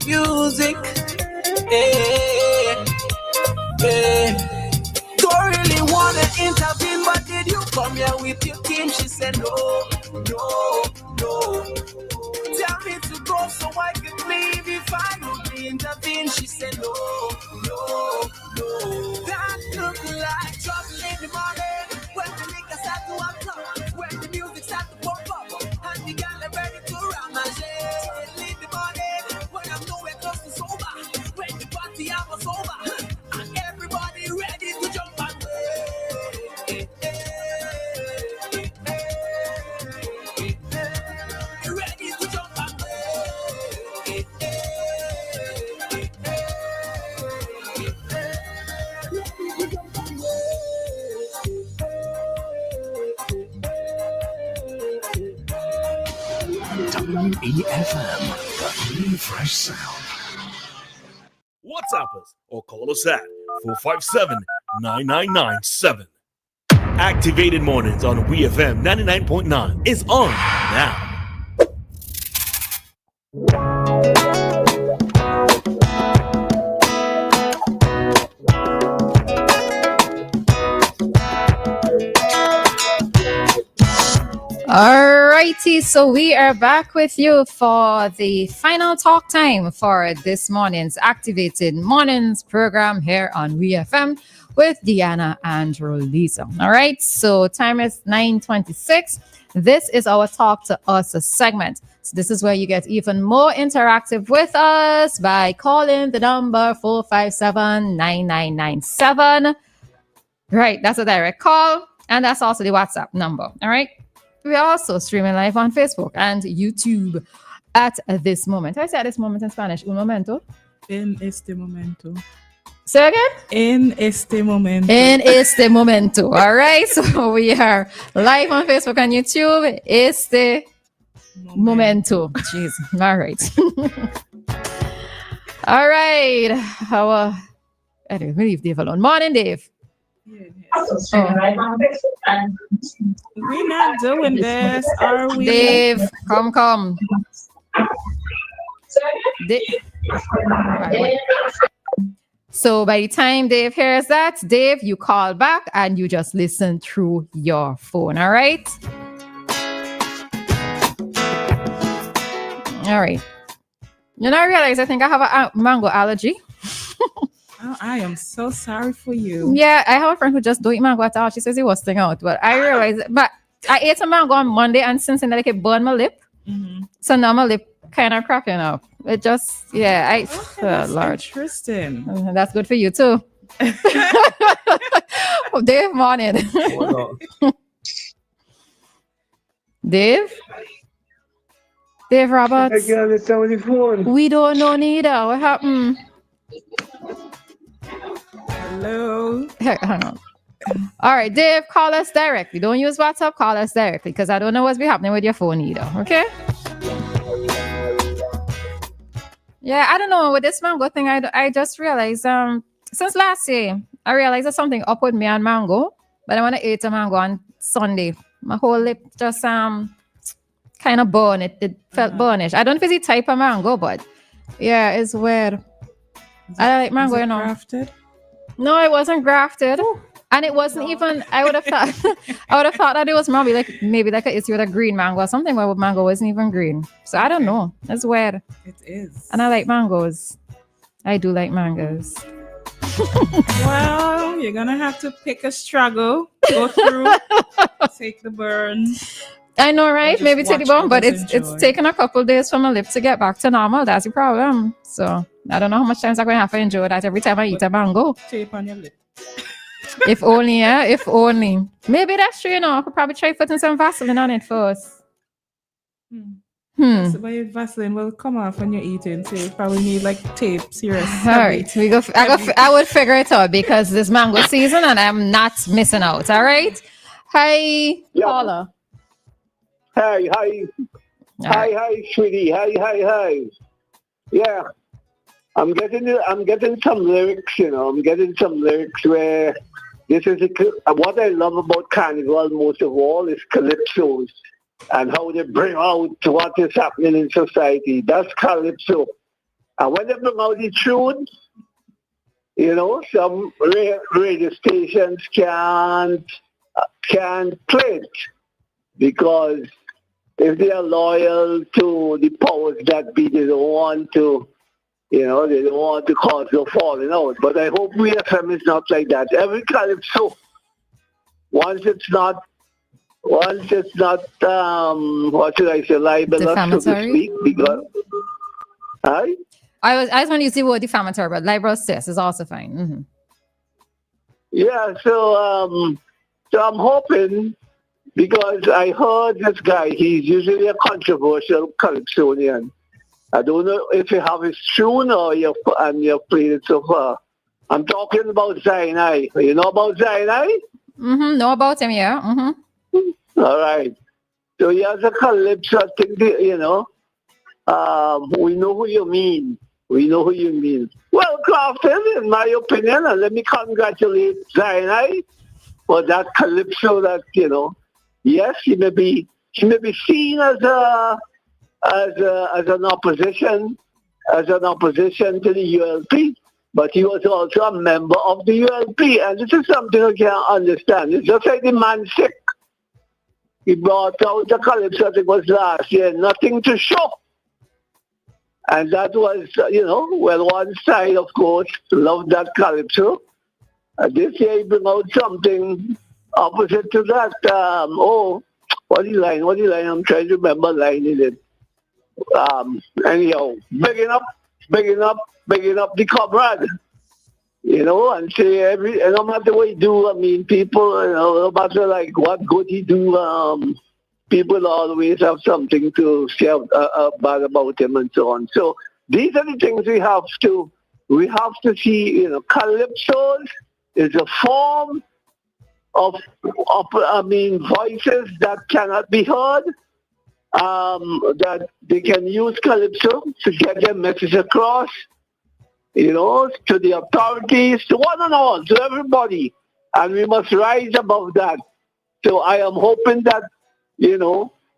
music. Hey, hey. Don't really wanna intervene, but did you come here with your team? She said no. Tell me to go so I can leave if I would intervene. She said no. That look like trouble in the morning when the niggas start to act up, when the music start to pump up, and the girl are ready to ramage. Leave the morning when I'm nowhere close to sober, when the party hours over, and everybody ready to jump and play. Ready to jump and play. WEFM, the new fresh sound. WhatsApp us or call us at 457-9997. Activated Mornings on WEFM 99.9 is on now. Alrighty, so we are back with you for the final talk time for this morning's Activated Mornings program here on WEFM with Dianna and Roleza. All right, so time is 9:26. This is our Talk to Us segment. So this is where you get even more interactive with us by calling the number 457-9997. Right, that's a direct call, and that's also the WhatsApp number. All right. We are also streaming live on Facebook and YouTube at this moment. I say at this moment in Spanish, un momento. En este momento. Say again? En este momento. En este momento. All right. So we are live on Facebook and YouTube. Este momento. Jeez. All right. All right. Anyway, we leave Dave alone. Morning, Dave. We're not doing this, are we? Dave, come. Right. So by the time Dave hears that, Dave, you call back and you just listen through your phone, all right? All right. You know, I realize I think I have a mango allergy. Oh, I am so sorry for you. Yeah, I have a friend who just don't eat mango at all. She says he was staying out, but I realized, but I ate a mango on Monday and since then it burned my lip. Mm-hmm. So now my lip kind of cracking up. It just, yeah, that's Lord. Interesting. That's good for you too. Dave, morning. Dave Roberts. I can't understand with the phone. We don't know neither. What happened? Hello. Hang on. All right, Dave, call us directly. Don't use WhatsApp, call us directly because I don't know what's be happening with your phone either. Okay? Yeah, I don't know with this mango thing. I just realized since last year I realized there's something up with me and mango. But when I ate a mango on Sunday, my whole lip just kind of burned. It felt burnish. I don't know if it's the type of mango, but yeah, it's weird. I like mango, you know. Grafted? No, it wasn't grafted. Ooh. And it wasn't even, I would have thought that it was maybe like an issue with a green mango or something where mango wasn't even green. So I don't know. It's weird. It is. And I like mangoes. I do like mangoes. Well, you're going to have to pick a struggle, go through, take the burn. I know, right? Maybe take the burn, but it's taken a couple of days for my lip to get back to normal. That's the problem. So I don't know how much time I'm going to have to enjoy that every time I eat a mango. Tape on your lip. If only, yeah. If only. Maybe that's true, you know. I could probably try putting some Vaseline on it first. So but Vaseline will come off when you're eating, so you probably need like tape, serious. All right, we go. I would figure it out because this mango season and I'm not missing out. All right. Hi, Paula. Hi, sweetie. Hi. Yeah, I'm getting some lyrics. You know, I'm getting some lyrics where this is what I love about Carnival most of all is calypsos and how they bring out what is happening in society. That's calypso. And when they bring out the truth, some radio stations can't play it because if they are loyal to the powers that be, they don't want to, they don't want to cause no falling out. But I hope WeFM is not like that. Every calypso, once it's not, what should I say, libelous, so to speak, because, I just want to use the word defamatory, but libelous, yes, is also fine. Mm-hmm. Yeah, so I'm hoping, because I heard this guy, he's usually a controversial calypsonian. I don't know if you have his tune or you've played it so far. I'm talking about Sinai. You know about Sinai? Mm-hmm. Know about him, yeah. Mm-hmm. All right. So he has a calypso. I think, we know who you mean. We know who you mean. Well crafted, in my opinion, and let me congratulate Sinai for that calypso that, yes, she may be seen as an opposition to the ULP, but he was also a member of the ULP, and this is something I can't understand. It's just like the man sick. He brought out the calypso, I think it was last year, nothing to show. And that was, one side, of course, loved that calypso. This year he bring out something opposite to that. What is the line? I'm trying to remember line in it. Anyhow, bigging up the comrade. And say no matter what he do, I mean, people, no matter like what good he do, people always have something to say bad about him and so on. So these are the things we have to see. Calypsos is a form of voices that cannot be heard. That they can use calypso to get their message across. To the authorities, to one and all, to everybody, and we must rise above that. So I am hoping that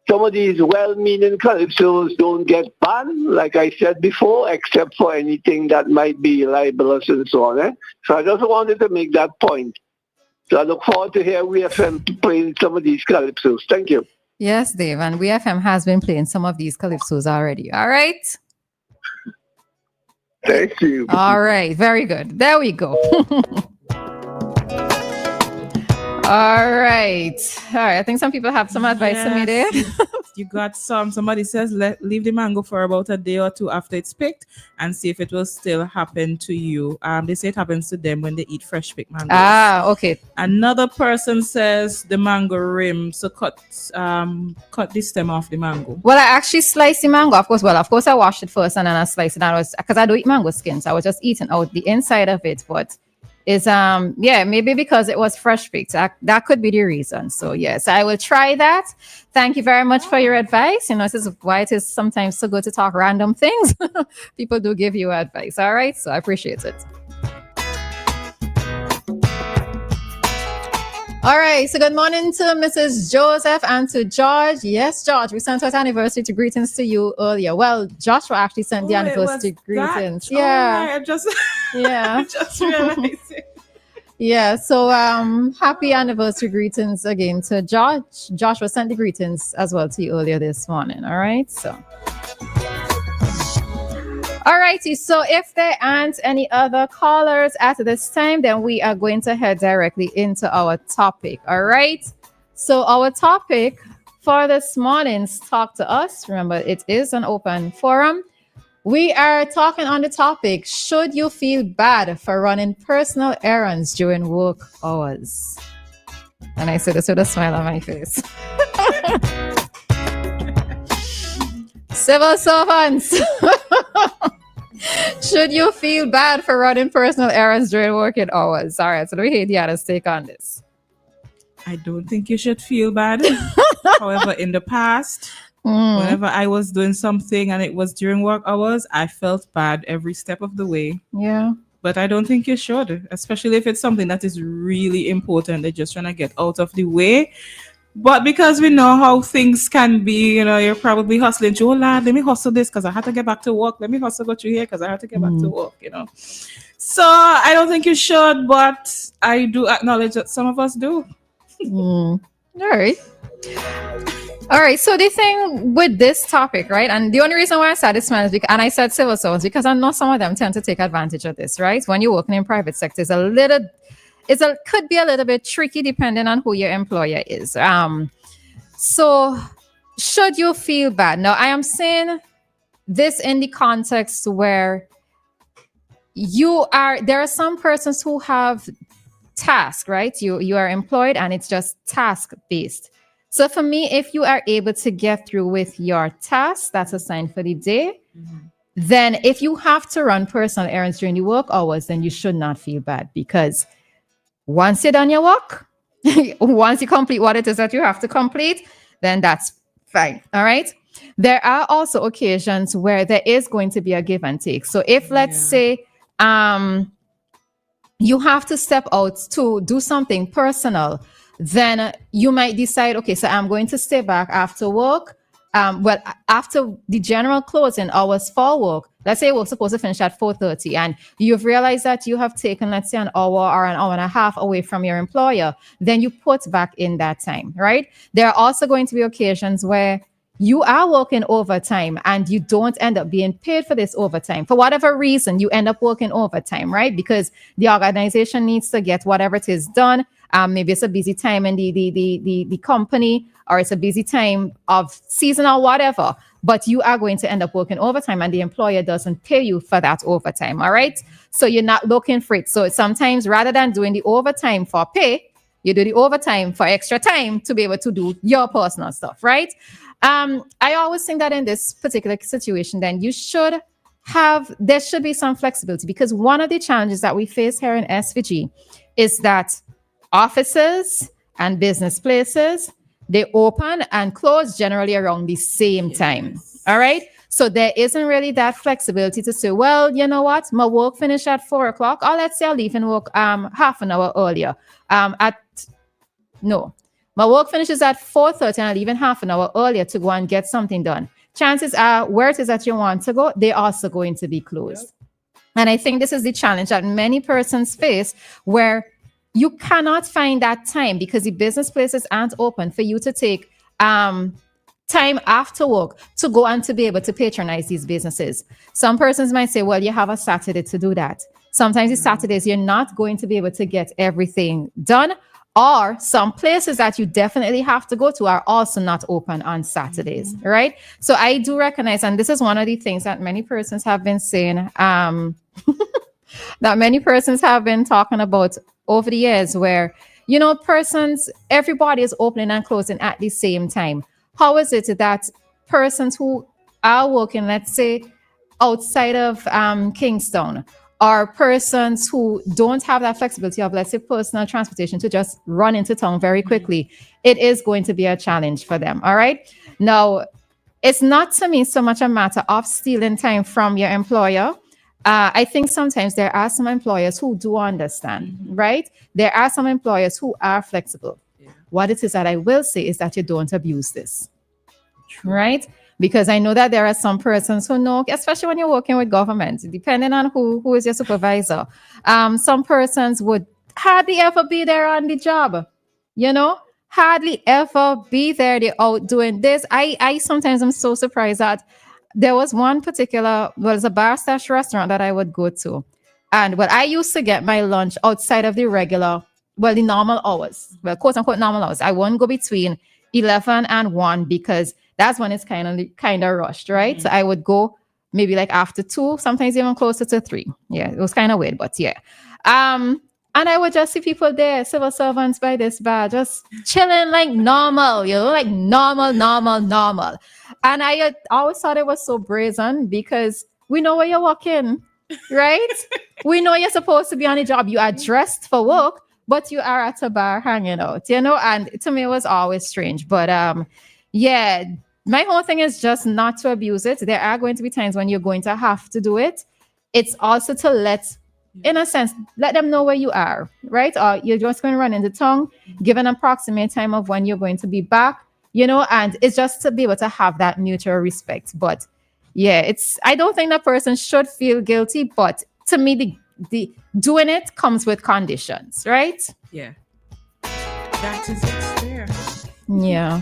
some of these well-meaning calypsos don't get banned, like I said before, except for anything that might be libelous and so on. So I just wanted to make that point. So I look forward to hear WeFM playing some of these calypsos. Thank you. Yes, Dave, and WeFM has been playing some of these calypsos already. All right? Thank you. All right, very good. There we go. All right. I think some people have some advice for me there. You got some. Somebody says, leave the mango for about a day or two after it's picked and see if it will still happen to you. They say it happens to them when they eat fresh picked mangoes. Okay. Another person says the mango rim, so cut the stem off the mango. Well, I actually sliced the mango, of course. Well, of course, I washed it first and then I sliced it. Because I don't eat mango skins. I was just eating out the inside of it, but is maybe because it was fresh picked. That could be the reason. So yes, I will try that. Thank you very much for your advice. This is why it is sometimes so good to talk random things. People do give you advice. All right, so I appreciate it. All right, so good morning to Mrs. Joseph and to George. Yes, George, we sent out anniversary greetings to you earlier. Well, Joshua actually sent the anniversary greetings. Yeah. I just realized it. Yeah, so happy anniversary greetings again to George. Joshua sent the greetings as well to you earlier this morning. All right, so. All righty, so if there aren't any other callers at this time, then we are going to head directly into our topic. All right, so our topic for this morning's Talk to Us, remember it is an open forum. We are talking on the topic, should you feel bad for running personal errands during work hours? And I said this with a smile on my face. Civil servants, should you feel bad for running personal errands during working hours? All right, so let me hear Dianna's take on this. I don't think you should feel bad. However, in the past, whenever I was doing something and it was during work hours, I felt bad every step of the way. Yeah. But I don't think you should, especially if it's something that is really important. They're just trying to get out of the way. But because we know how things can be, you're probably hustling. Oh, lad, let me hustle this because I had to get back to work. Let me hustle go through here because I had to get back to work. So I don't think you should, but I do acknowledge that some of us do. All right. All right. So the thing with this topic, right? And the only reason why I said this man is because, and I said civil servants because I know some of them tend to take advantage of this, right? When you're working in private sector, could be a little bit tricky depending on who your employer is. So should you feel bad? Now, I am saying this in the context where there are some persons who have task, right? You are employed and it's just task based. So for me, if you are able to get through with your task that's assigned for the day, then if you have to run personal errands during the work hours, then you should not feel bad because once you're done your work, once you complete what it is that you have to complete, then that's fine. All right. There are also occasions where there is going to be a give and take. So if let's say you have to step out to do something personal, then you might decide, okay, so I'm going to stay back after work. Well, after the general closing hours for work, let's say we're supposed to finish at 4:30 and you've realized that you have taken, let's say, an hour or an hour and a half away from your employer, then you put back in that time, right? There are also going to be occasions where you are working overtime and you don't end up being paid for this overtime. For whatever reason, you end up working overtime, right? Because the organization needs to get whatever it is done. Maybe it's a busy time in the company, or it's a busy time of season or whatever, but you are going to end up working overtime and the employer doesn't pay you for that overtime, all right? So you're not looking for it. So sometimes rather than doing the overtime for pay, you do the overtime for extra time to be able to do your personal stuff, right? I always think that in this particular situation, then there should be some flexibility, because one of the challenges that we face here in SVG is that offices and business places, they open and close generally around the same time. All right. So there isn't really that flexibility to say, well, you know what, my work finish at 4:00, or let's say I'll leave and work half an hour earlier. My work finishes at 4:30 and I'll leave in half an hour earlier to go and get something done. Chances are where it is that you want to go, they're also going to be closed. And I think this is the challenge that many persons face, where you cannot find that time because the business places aren't open for you to take time after work to go and to be able to patronize these businesses. Some persons might say, well, you have a Saturday to do that. Sometimes it's Saturdays, you're not going to be able to get everything done. Or some places that you definitely have to go to are also not open on Saturdays, right? So I do recognize, and this is one of the things that many persons have been saying, that many persons have been talking about over the years, where, everybody is opening and closing at the same time. How is it that persons who are working, let's say, outside of Kingston, or persons who don't have that flexibility of, let's say, personal transportation to just run into town very quickly, it is going to be a challenge for them, all right? Now, it's not to me so much a matter of stealing time from your employer. I think sometimes there are some employers who do understand, right? There are some employers who are flexible. Yeah. What it is that I will say is that you don't abuse this, right? Because I know that there are some persons who know, especially when you're working with government, depending on who is your supervisor, some persons would hardly ever be there on the job, hardly ever be there. They're out doing this. I sometimes am so surprised that there was one particular, it's a bar/restaurant that I would go to. And I used to get my lunch outside of the the normal hours, quote unquote normal hours. I won't go between 11 and 1 because that's when it's kind of rushed, right? Mm-hmm. So I would go maybe like after 2, sometimes even closer to 3. Yeah, it was kind of weird, but yeah. And I would just see people there, civil servants by this bar, just chilling like normal, like normal. And I always thought it was so brazen because we know where you're working, right? We know you're supposed to be on a job. You are dressed for work, but you are at a bar hanging out, and to me it was always strange. But yeah, my whole thing is just not to abuse it. There are going to be times when you're going to have to do it. It's also to let in a sense, let them know where you are, right? Or you're just going to run into town, give an approximate time of when you're going to be back, and it's just to be able to have that mutual respect. But yeah, I don't think that person should feel guilty, but to me, the doing it comes with conditions, right? Yeah. That is it there. Yeah.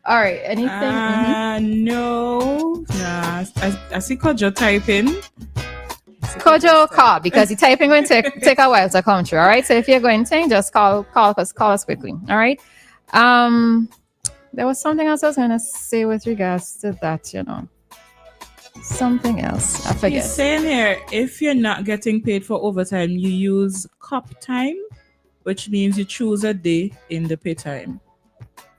All right. Anything? No. Nah. I see Kojo typing. Kojo, call because the typing will take a while to come through. All right. So if you're going to just call us quickly. All right. There was something else I was gonna say with regards to that, Something else. I forget. He's saying here, if you're not getting paid for overtime, you use cup time, which means you choose a day in the pay time.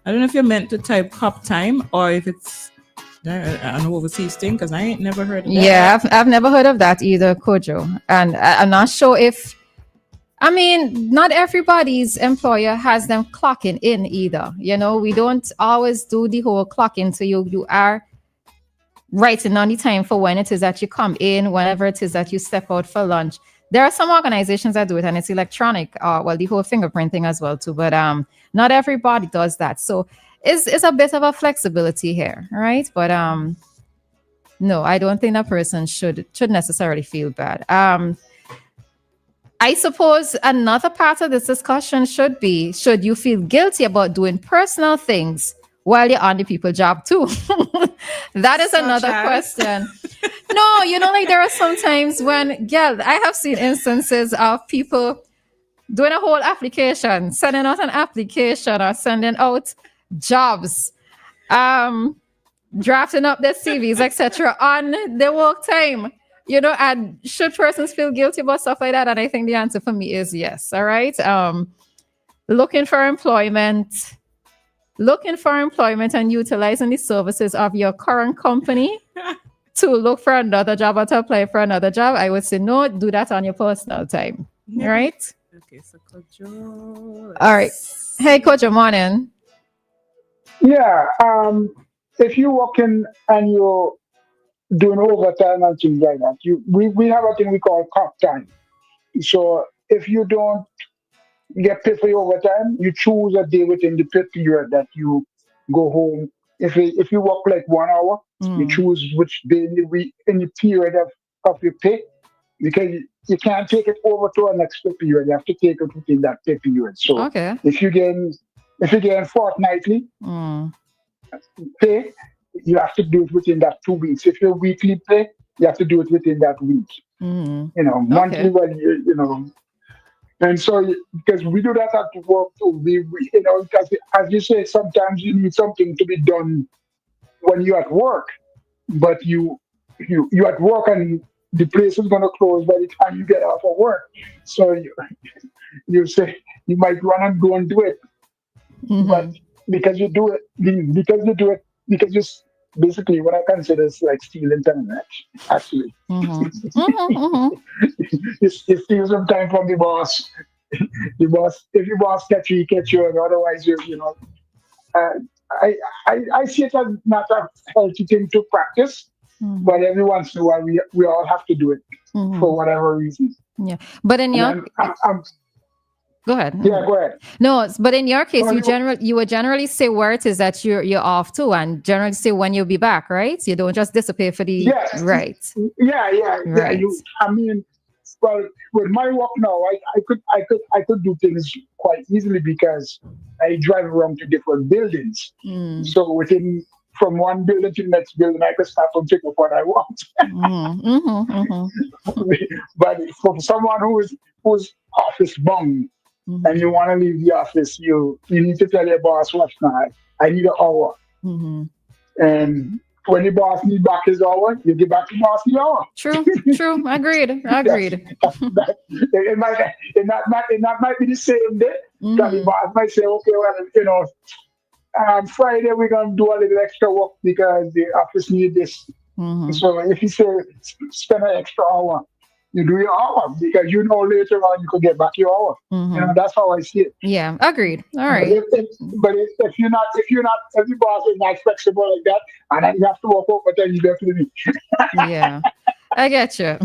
I don't know if you're meant to type cup time or if it's an overseas thing, because I ain't never heard of that. Yeah, I've never heard of that either, Kojo. And I'm not sure if, not everybody's employer has them clocking in either. We don't always do the whole clocking. So you are writing on the time for when it is that you come in, whenever it is that you step out for lunch. There are some organizations that do it and it's electronic, the whole fingerprinting as well too, but not everybody does that. So it's a bit of a flexibility here, right? But no, I don't think that person should necessarily feel bad. I suppose another part of this discussion should be, should you feel guilty about doing personal things while you're on the people job too? That is another question. No, there are sometimes when, I have seen instances of people doing a whole application, sending out an application or sending out jobs, drafting up their CVs, etc. on their work time. And should persons feel guilty about stuff like that? And I think the answer for me is yes. All right. Looking for employment and utilizing the services of your current company to look for another job or to apply for another job, I would say no, do that on your personal time. Yeah. Right? Okay, so Kojo. All right. Hey, Kojo, morning. Yeah. If you walk in and you're doing overtime and things like that, we have a thing we call comp time. So if you don't get paid for your overtime, you choose a day within the pay period that you go home. If you work like 1 hour, you choose which day in the week, in the period of your pay, because you can't take it over to a next pay period. You have to take it within that pay period. So if you get fortnightly pay, you have to do it within that 2 weeks. If you're weekly pay, you have to do it within that week. Monthly, and so, because we do that at work too, because as you say, sometimes you need something to be done when you're at work, but you at work and the place is going to close by the time you get off of work. So you say you might run and go and do it, but because you do it, because you basically what I consider is like stealing time, actually. You steal some time from the boss. The boss, if your boss catch you, he catch you, and otherwise I see it as not a healthy thing to practice, but every once in a while we all have to do it for whatever reason. Yeah, but in your go ahead. Yeah, go ahead. No, but in your case, you would generally say where it is that you're off to, and generally say when you'll be back, right? You don't just disappear for the right. Yeah. Right. Well, with my work now, I could do things quite easily because I drive around to different buildings. So from one building to the next building, I can stop and pick up what I want. But for someone who's office bound and you want to leave the office, you need to tell your boss, what's not. I need an hour. And when the boss needs back his hour, you give back the boss the hour. True. Agreed. It might be the same day. The boss might say, okay, well, Friday we're gonna do a little extra work because the office needs this. So if you say spend an extra hour, you do your hour because later on you could get back your hour. That's how I see it. Yeah, agreed. All right. But if the boss is not flexible like that, and then you have to work over, then you definitely. Yeah, I get you.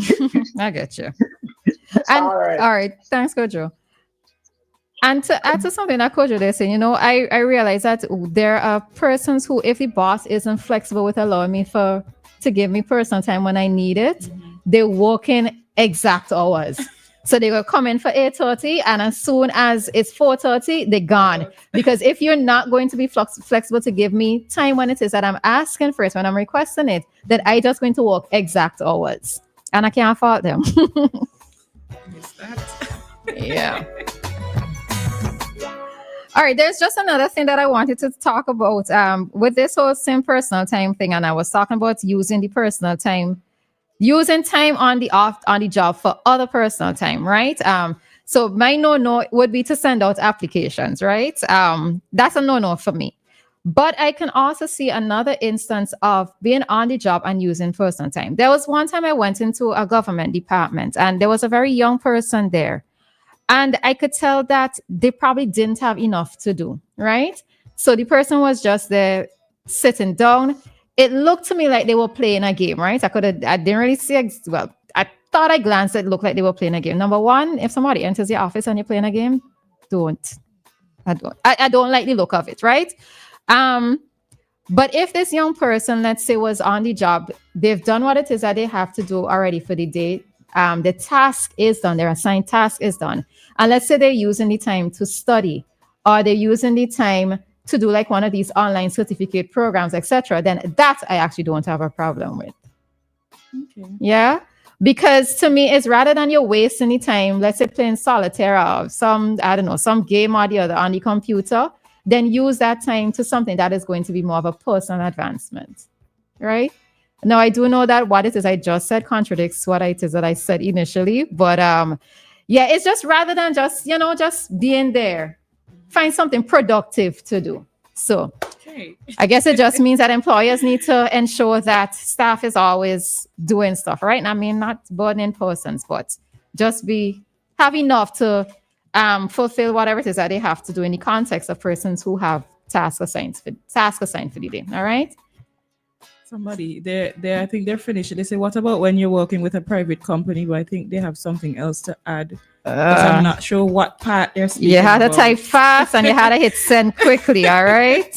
And All right. all right, thanks, Kojo. And to add to something that Kojo is saying, I realize that there are persons who, if the boss isn't flexible with allowing me to give me personal time when I need it, they work in exact hours. So they will come in for 8:30, and as soon as it's 4:30, they're gone. Because if you're not going to be flexible to give me time when it is that I'm asking for it, when I'm requesting it, then I just going to work exact hours, and I can't fault them. Yeah. All right, there's just another thing that I wanted to talk about with this whole same personal time thing, and I was talking about using the personal time, using time on the job for other personal time, right? So my no would be to send out applications, right? That's a no for me. But I can also see another instance of being on the job and using personal time. There was one time I went into a government department, and there was a very young person there. And I could tell that they probably didn't have enough to do, right? So the person was just there sitting down. It looked to me like they were playing a game, right? I didn't really see, well, I thought I glanced, it looked like they were playing a game. Number one, if somebody enters your office and you're playing a game, I don't like the look of it, right? But if this young person, let's say, was on the job, they've done what it is that they have to do already for the day. The task is done, their assigned task is done. And let's say they're using the time to study, or they're using the time to do like one of these online certificate programs, etc., then that I actually don't have a problem with. Okay. Yeah. Because to me, it's rather than you're wasting the time, let's say playing solitaire or some game or the other on the computer, then use that time to something that is going to be more of a personal advancement. Right? Now, I do know that what it is I just said contradicts what it is that I said initially. But yeah, it's just rather than just being there, find something productive to do. So I guess it just means that employers need to ensure that staff is always doing stuff, right? I mean, not burdening persons, but just have enough to fulfill whatever it is that they have to do in the context of persons who have tasks assigned for the day. All right. Somebody, I think they're finished. They say, what about when you're working with a private company? But I think they have something else to add. I'm not sure what part they're speaking You had to about. type fast and you had to hit send quickly, all right?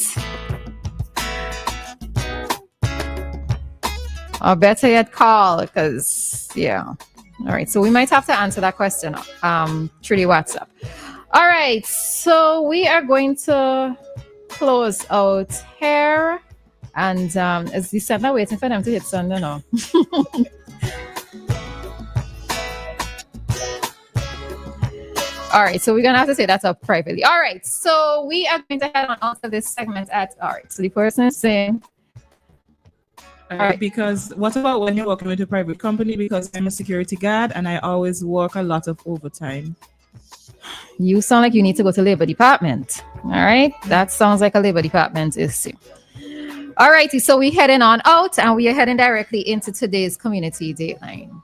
Or better yet, call, because, yeah. All right, so we might have to answer that question through the WhatsApp. All right, so we are going to close out here. And is the sender waiting for them to hit send or no? All right, so we're going to have to say that up privately. All right, so we are going to head on out of this segment all right, so the person is saying... All right, because what about when you're working with a private company? Because I'm a security guard and I always work a lot of overtime. You sound like you need to go to Labor Department. All right, that sounds like a Labor Department issue. All righty, so we're heading on out and we are heading directly into today's community dateline.